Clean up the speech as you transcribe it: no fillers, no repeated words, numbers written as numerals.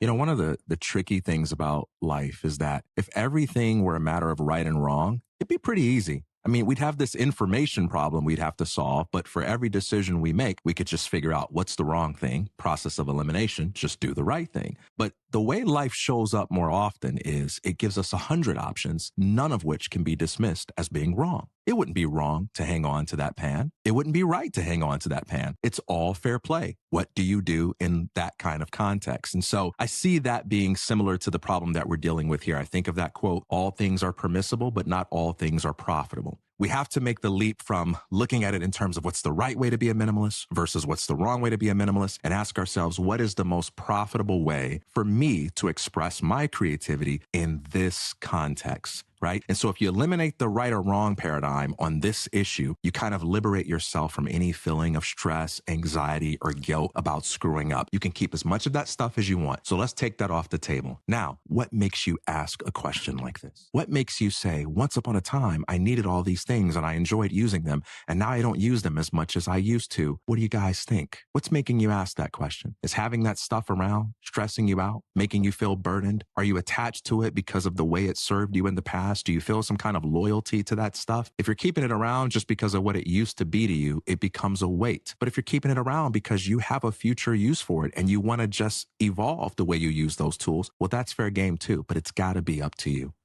One of the tricky things about life is that if everything were a matter of right and wrong, it'd be pretty easy. I mean, we'd have this information problem we'd have to solve, but for every decision we make, we could just figure out what's the wrong thing, process of elimination, just do the right thing. But the way life shows up more often is it gives us 100 options, none of which can be dismissed as being wrong. It wouldn't be wrong to hang on to that pan. It wouldn't be right to hang on to that pan. It's all fair play. What do you do in that kind of context? And so I see that being similar to the problem that we're dealing with here. I think of that quote, all things are permissible, but not all things are profitable. We have to make the leap from looking at it in terms of what's the right way to be a minimalist versus what's the wrong way to be a minimalist and ask ourselves, what is the most profitable way for me to express my creativity in this context? Right. And so if you eliminate the right or wrong paradigm on this issue, you kind of liberate yourself from any feeling of stress, anxiety, or guilt about screwing up. You can keep as much of that stuff as you want. So let's take that off the table. Now, what makes you ask a question like this? What makes you say, once upon a time, I needed all these things and I enjoyed using them, and now I don't use them as much as I used to? What do you guys think? What's making you ask that question? Is having that stuff around stressing you out, making you feel burdened? Are you attached to it because of the way it served you in the past? Do you feel some kind of loyalty to that stuff? If you're keeping it around just because of what it used to be to you, it becomes a weight. But if you're keeping it around because you have a future use for it and you want to just evolve the way you use those tools, well, that's fair game too, but it's got to be up to you.